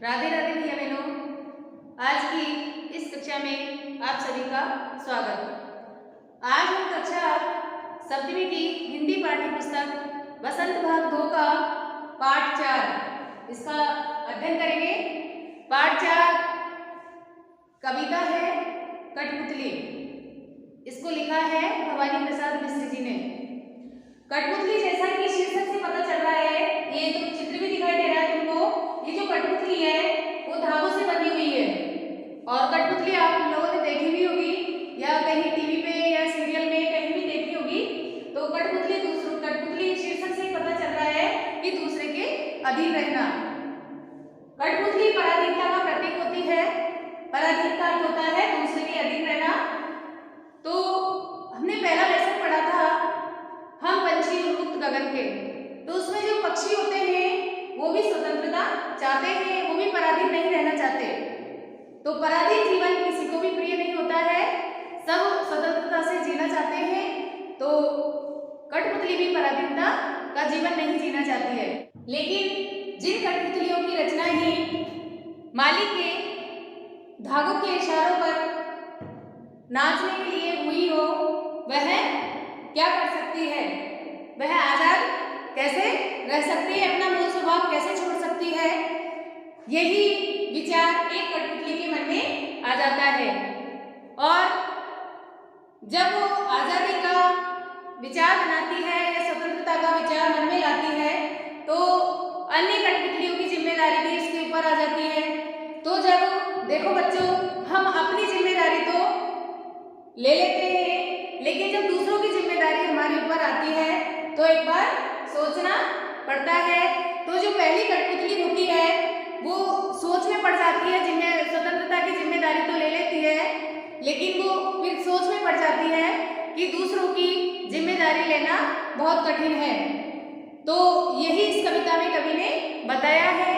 राधे राधे भैया बहनों। आज की इस कक्षा में आप सभी का स्वागत। आज हम कक्षा सप्तमी की हिंदी पाठ्य पुस्तक वसंत भाग 2 का पाठ 4 इसका अध्ययन करेंगे। पाठ 4 कविता है कठपुतली। इसको लिखा है भवानी प्रसाद मिश्र जी ने। कठपुतली जैसा कि शीर्षक से पता चल रहा है, ये जो चित्र भी दिखाई दे रहा है तुमको, ये जो कठपुतली है वो धागों से बनी हुई है। और कठपुतली आप लोगों ने देखी भी होगी या कहीं टीवी पे या सीरियल में कहीं भी देखी होगी। तो कठपुतली शीर्षक से पता चल रहा है कि दूसरे के अधीन रहना। कठपुतली पराधीनता का प्रतीक होती है। पराधीन का अर्थ होता है दूसरे के अधीन रहना। तो हमने पहला लेसन पढ़ा था हम पंछी उन्मुक्त गगन के। तो उसमें जो पक्षी होते हैं वो भी स्वतंत्रता चाहते हैं, वो भी पराधीन नहीं रहना चाहते। तो पराधीन जीवन किसी को भी प्रिय नहीं होता है, सब स्वतंत्रता से जीना चाहते हैं। तो कठपुतली भी पराधीनता का जीवन नहीं जीना चाहती है। लेकिन जिन कठपुतलियों की रचना ही माली के धागों के इशारों पर नाचने के लिए हुई हो, वह क्या कर सकती है? वह आजाद कैसे रह सकती है, अपना मूल स्वभाव कैसे छोड़ सकती है? यही विचार एक कठपुतली के मन में आ जाता है। और जब वो आजादी का विचार बनाती है या स्वतंत्रता का विचार मन में लाती है, तो अन्य कठपुतलियों की जिम्मेदारी भी इसके ऊपर आ जाती है। तो जब देखो बच्चों, हम अपनी जिम्मेदारी तो ले लेते हैं, लेकिन जब दूसरों की जिम्मेदारी हमारे ऊपर आती है तो एक बार सोचना पड़ता है। तो जो पहली कठपुतली होती है वो सोच में पड़ जाती है, स्वतंत्रता की जिम्मेदारी तो ले लेती है, लेकिन वो फिर सोच में पड़ जाती है कि दूसरों की जिम्मेदारी लेना बहुत कठिन है। तो यही इस कविता में कवि ने बताया है।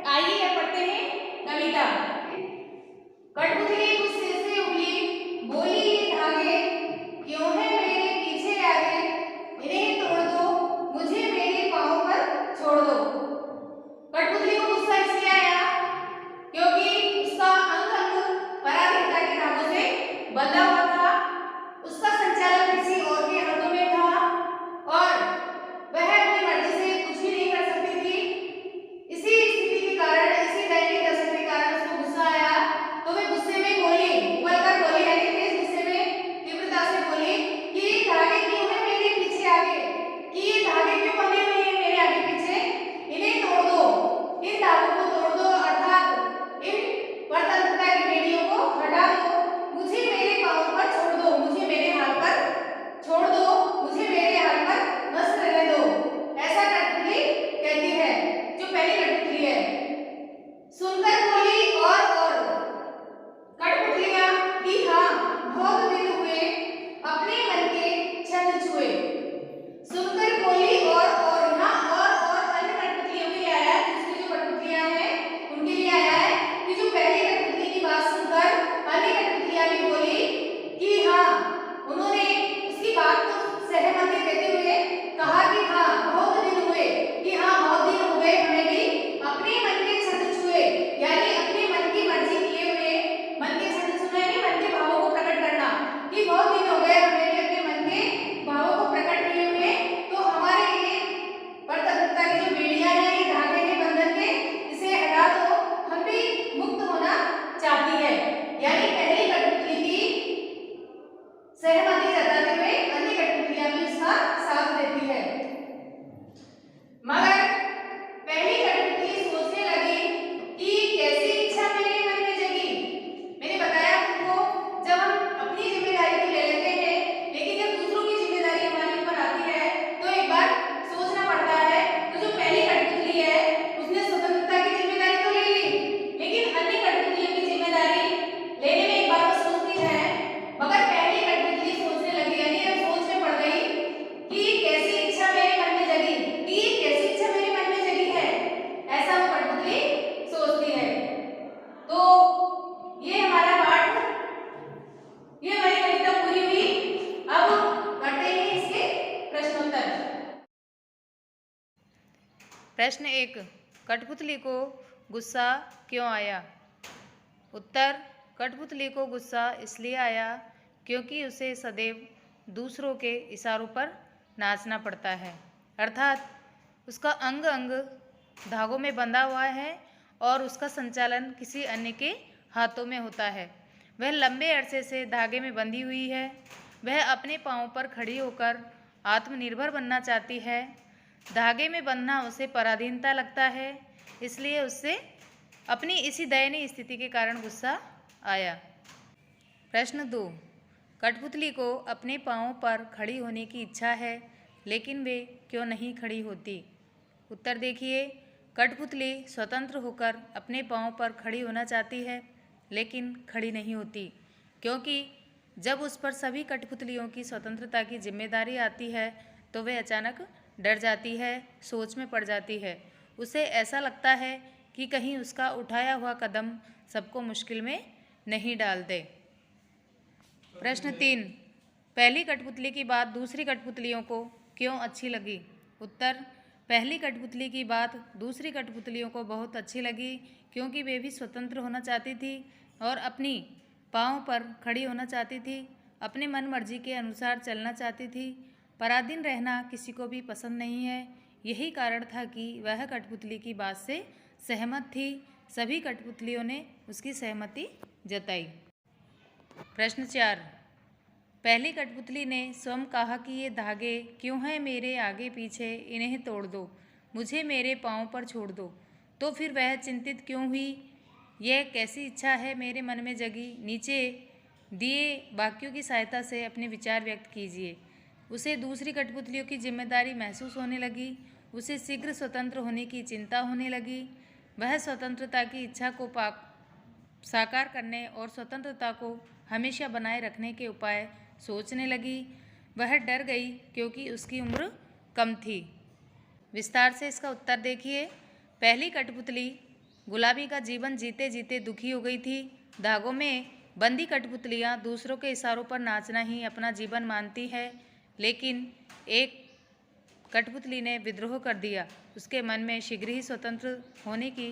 आइए अब पढ़ते हैं कविता। कठपुतली गुस्से से उबली, बोली ये धागे क्यों है मेरे पीछे आगे, इन्हें तोड़ दो, मुझे मेरे पाँव पर छोड़ दो। कठपुतली को गुस्सा इसलिए आया क्योंकि उसका अंग अंग पराधीनता के धागों से बंधा हुआ था। उसका संचालन किसी और के हाथों में था और वह अपनी मर्जी से कुछ भी नहीं कर सकती थी। इसी स्थिति के कारण, इसी दैनिक दशा के कारण उसको गुस्सा आया। तो वह गुस्से में बोली, उबलकर बोली, यानी तेज गुस्से में तीव्रता से बोली कि ये धागे क्यों है मेरे पीछे आगे, कि ये धागे क्यों बंधे हुए हैं मेरे आगे पीछे, इन्हें तोड़ दो, इन धागों को तोड़ दो, अर्थात इन परतंत्रता की बेड़ियों को हटा दो, मुझे मेरे पाँव पर छोड़ दो, मुझे मेरे हाथ पर छोड़ दो, मुझे मेरे हाथ पर मस्त रहने दो। ऐसा कठपुतली कहती है, जो पहली कठपुतली है। सुनकर बोली और कठपुतलियां कि हाँ बहुत दिन हुए अपने मन के छंद छुए। सुनकर बोली और यहाँ और अन्य कठपुतलियों के लिए आया है, दूसरी जो कठपुतलियां हैं उनके लिए आया है कि जो पहली कठपुतली की बात सुनकर अन्य कठपुतलियां भी बोली कि हाँ, उन्होंने उसकी बात को सहमति देते हुए कहा कि हाँ बहुत दिन हुए, कि हाँ बहुत दिन हुए हमें भी अपने मन के छंद छुए, यानी अपने मन की मर्जी किए हुए। मन के छंद छुए यानी मन के भावों को प्रकट करना, कि बहुत दिन हो गए हमें भी अपने मन के भावों को प्रकट किए हुए। तो हमारे ये परतंत्रता की जो बेड़ियां हैं, ये धागे हैं बंधन के, इसे हटा दो, हम भी मुक्त होना चाहती है। यानी पहली कठपुतली की सहमति जताते हुए अन्य कठपुतलियां भी उसका साथ देती है। मगर पहली कठपुतली सोचने लगी कि कैसी इच्छा मेरे मन में जगी। मैंने बताया तुमको, जब हम अपनी जिम्मेदारी तो ले लेते हैं, लेकिन जब दूसरों की जिम्मेदारी हमारे ऊपर आती है तो एक बार सोचना पड़ता है। तो जो पहली कठपुतली है उसने स्वतंत्रता की जिम्मेदारी तो ले ली, लेकिन अन्य कठपुतलियों की जिम्मेदारी लेने में एक बार वो सोचती है। मगर पहली कठपुतली सोचने लगी, यानी अब सोच में पड़ गई कि कैसी इच्छा मेरे मन में जगी, कि कैसी इच्छा मेरे मन में जगी है, ऐसा वो कठपुतली सोचती है। तो ये हमारा पाठ, ये हमारी कविता पूरी हुई। अब करते हैं इसके प्रश्नोत्तर। प्रश्न 1, कठपुतली को गुस्सा क्यों आया? उत्तर, कठपुतली को गुस्सा इसलिए आया क्योंकि उसे सदैव दूसरों के इशारों पर नाचना पड़ता है, अर्थात उसका अंग अंग धागों में बंधा हुआ है और उसका संचालन किसी अन्य के हाथों में होता है। वह लंबे अरसे से धागे में बंधी हुई है। वह अपने पांवों पर खड़ी होकर आत्मनिर्भर बनना चाहती है। धागे में बंधना उसे पराधीनता लगता है, इसलिए उससे अपनी इसी दयनीय स्थिति के कारण गुस्सा आया। प्रश्न 2, कठपुतली को अपने पांवों पर खड़ी होने की इच्छा है, लेकिन वे क्यों नहीं खड़ी होती? उत्तर देखिए, कठपुतली स्वतंत्र होकर अपने पांवों पर खड़ी होना चाहती है, लेकिन खड़ी नहीं होती, क्योंकि जब उस पर सभी कठपुतलियों की स्वतंत्रता की जिम्मेदारी आती है तो वह अचानक डर जाती है, सोच में पड़ जाती है। उसे ऐसा लगता है कि कहीं उसका उठाया हुआ कदम सबको मुश्किल में नहीं डाल दे। प्रश्न 3, पहली कठपुतली की बात दूसरी कठपुतलियों को क्यों अच्छी लगी? उत्तर, पहली कठपुतली की बात दूसरी कठपुतलियों को बहुत अच्छी लगी क्योंकि वे भी स्वतंत्र होना चाहती थी और अपनी पाँव पर खड़ी होना चाहती थी, अपने मन मर्जी के अनुसार चलना चाहती थी। पराधीन रहना किसी को भी पसंद नहीं है। यही कारण था कि वह कठपुतली की बात से सहमत थी। सभी कठपुतलियों ने उसकी सहमति जताई। प्रश्न 4, पहली कठपुतली ने स्वयं कहा कि ये धागे क्यों हैं मेरे आगे पीछे, इन्हें तोड़ दो, मुझे मेरे पाँव पर छोड़ दो। तो फिर वह चिंतित क्यों हुई? यह कैसी इच्छा है मेरे मन में जगी? नीचे दिए वाक्यों की सहायता से अपने विचार व्यक्त कीजिए। उसे दूसरी कठपुतलियों की जिम्मेदारी महसूस होने लगी। उसे शीघ्र स्वतंत्र होने की चिंता होने लगी। वह स्वतंत्रता की इच्छा को साकार करने और स्वतंत्रता को हमेशा बनाए रखने के उपाय सोचने लगी। वह डर गई क्योंकि उसकी उम्र कम थी। विस्तार से इसका उत्तर देखिए। पहली कठपुतली गुलाबी का जीवन जीते जीते दुखी हो गई थी। धागों में बंदी कठपुतलियाँ दूसरों के इशारों पर नाचना ही अपना जीवन मानती है, लेकिन एक कठपुतली ने विद्रोह कर दिया। उसके मन में शीघ्र ही स्वतंत्र होने की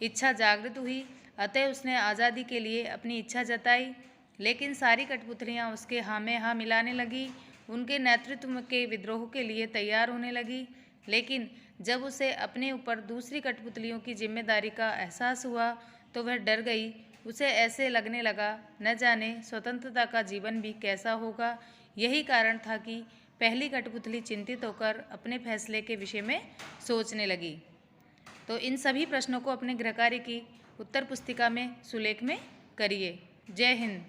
इच्छा जागृत हुई, अतः उसने आज़ादी के लिए अपनी इच्छा जताई। लेकिन सारी कठपुतलियाँ उसके हाँ में हाँ मिलाने लगी, उनके नेतृत्व के विद्रोह के लिए तैयार होने लगी। लेकिन जब उसे अपने ऊपर दूसरी कठपुतलियों की जिम्मेदारी का एहसास हुआ तो वह डर गई। उसे ऐसे लगने लगा न जाने स्वतंत्रता का जीवन भी कैसा होगा। यही कारण था कि पहली कठपुतली चिंतित होकर अपने फैसले के विषय में सोचने लगी। तो इन सभी प्रश्नों को अपने गृह कार्य की उत्तर पुस्तिका में सुलेख में करिए। जय हिंद।